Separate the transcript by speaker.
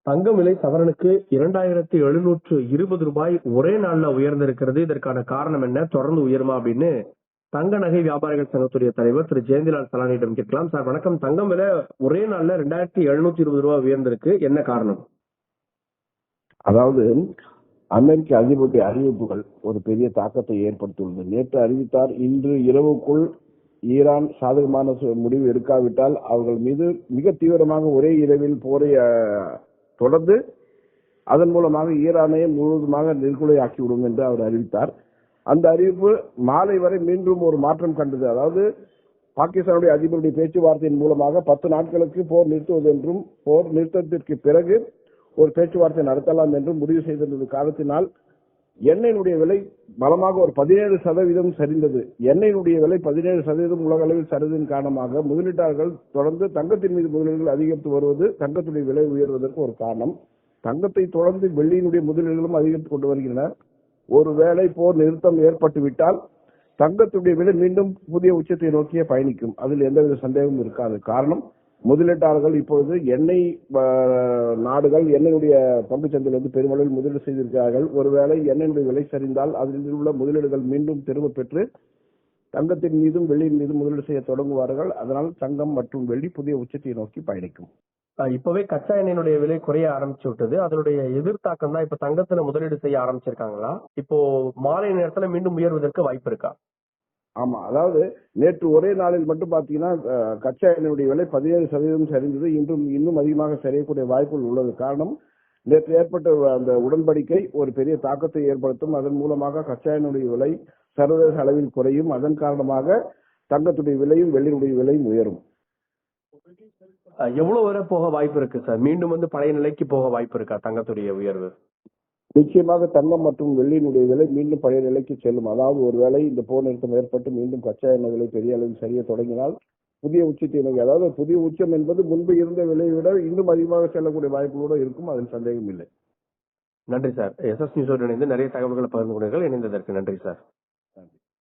Speaker 1: தங்கம் விலை சவரனுக்கு 2720 ரூபாய் ஒரே நாள்ல உயர்ந்திருக்கிறது. இதற்கான காரணம் என்ன? தொடர்ந்து உயருமா அப்படின்னு தங்க நகை வியாபாரிகள் சங்கத்துடைய தலைவர் திரு ஜெயந்திலால் சலானியிடம் கேட்கலாம். சார் வணக்கம். தங்கம் விலை ஒரே நாள்ல 2720 ரூபாய் உயர்ந்திருக்கு, என்ன காரணம்?
Speaker 2: அதாவது அமெரிக்க அதிபருடைய அறிவிப்புகள் ஒரு பெரிய தாக்கத்தை ஏற்படுத்தியுள்ளது. நேற்று அறிவித்தார், இன்று இரவுக்குள் ஈரான் சாதகமான முடிவு எடுக்காவிட்டால் அவர்கள் மீது மிக தீவிரமாக ஒரே இரவில் போரை தொடர்ந்து அதன் மூலமாக ஈரானை முழுவதுமாக நிர்கொலையாக்கிவிடும் என்று அவர் அறிவித்தார். அந்த அறிவிப்பு மாலை வரை மீண்டும் ஒரு மாற்றம் கண்டது. அதாவது பாகிஸ்தானுடைய அதிபருடைய பேச்சுவார்த்தையின் மூலமாக 10 நாட்களுக்கு போர் நிறுத்துவது என்றும் போர் நிறுத்தத்திற்கு பிறகு ஒரு பேச்சுவார்த்தை நடத்தலாம் என்றும் முடிவு செய்திருந்த காரணத்தினால் எண்ணெயினுடைய விலை பலமாக ஒரு 17% சரிந்தது. எண்ணெயினுடைய விலை 17% உலக அளவில் சரிந்ததன் காரணமாக முதலீட்டாளர்கள் தொடர்ந்து தங்கத்தின் மீது முதலீடுகள் அதிகரித்து வருவது தங்கத்துடைய விலை உயர்வதற்கு ஒரு காரணம். தங்கத்தை தொடர்ந்து வெள்ளியினுடைய முதலீடுகளும் அதிகரித்துக் கொண்டு வருகின்றன. ஒருவேளை போர் நிறுத்தம் ஏற்பட்டுவிட்டால் தங்கத்துடைய விலை மீண்டும் புதிய உச்சத்தை நோக்கியே பயணிக்கும். அதில் எந்தவித சந்தேகமும் இருக்காது. காரணம், முதலீட்டாளர்கள் இப்பொழுது எண்ணெய் நாடுகள் எண்ணெயுடைய பங்குச்சந்தையிலிருந்து பெருமளவில் முதலீடு செய்திருக்கிறார்கள். ஒருவேளை எண்ணெயுடைய விலை சரிந்தால் அதில் உள்ள முதலீடுகள் மீண்டும் திரும்ப பெற்று தங்கத்தின் மீதும் வெள்ளியின் மீதும் முதலீடு செய்ய தொடங்குவார்கள். அதனால் தங்கம் மற்றும் வெள்ளி புதிய உச்சத்தை நோக்கி பயணிக்கும்.
Speaker 1: இப்பவே கச்சா எண்ணெயினுடைய விலை குறைய ஆரம்பிச்சு விட்டது. அதனுடைய எதிர்த்தாக்கம் தான் இப்ப தங்கத்துல முதலீடு செய்ய ஆரம்பிச்சிருக்காங்களா? இப்போ மாலை நேரத்துல மீண்டும் உயர்வதற்கு வாய்ப்பு இருக்கா?
Speaker 2: ஆமா, அதாவது நேற்று ஒரே நாளில் மட்டும் பாத்தீங்கன்னா கச்சா எண்ணெயுடைய விலை 17% சரிந்தது. இன்றும் இன்னும் அதிகமாக சரியக்கூடிய வாய்ப்புகள் உள்ளது. காரணம், நேற்று ஏற்பட்ட அந்த உடன்படிக்கை ஒரு பெரிய தாக்கத்தை ஏற்படுத்தும். அதன் மூலமாக கச்சா எண்ணெயுடைய விலை சர்வதேச அளவில் குறையும். அதன் காரணமாக தங்கத்துடைய விலையும் வெள்ளியினுடைய விலையும் உயரும்.
Speaker 1: எவ்வளவு வரை போக வாய்ப்பு இருக்கு சார்? மீண்டும் பழைய நிலைக்கு போக வாய்ப்பு இருக்கா தங்கத்துடைய உயர்வு?
Speaker 2: நிச்சயமாக தங்கம் மற்றும் வெள்ளியினுடைய விலை மீண்டும் பழைய நிலைக்கு செல்லும். அதாவது ஒருவேளை இந்த போர் நிறுத்தம் ஏற்பட்டு மீண்டும் கச்சா எண்ணெய் விலை பெரிய அளவில் சரிய தொடங்கினால் புதிய உச்சத்தை நோக்கி, அதாவது புதிய உச்சம் என்பது முன்பு இருந்த விலையை விட இன்னும் அதிகமாக செல்லக்கூடிய வாய்ப்புகளோடு இருக்கும். அதில் சந்தேகம் இல்லை.
Speaker 1: நன்றி சார். SS நியூஸோடு இணைந்து நிறைய தகவல்களை பகிர்ந்து கொண்டீர்கள். இணைந்ததற்கு நன்றி சார்.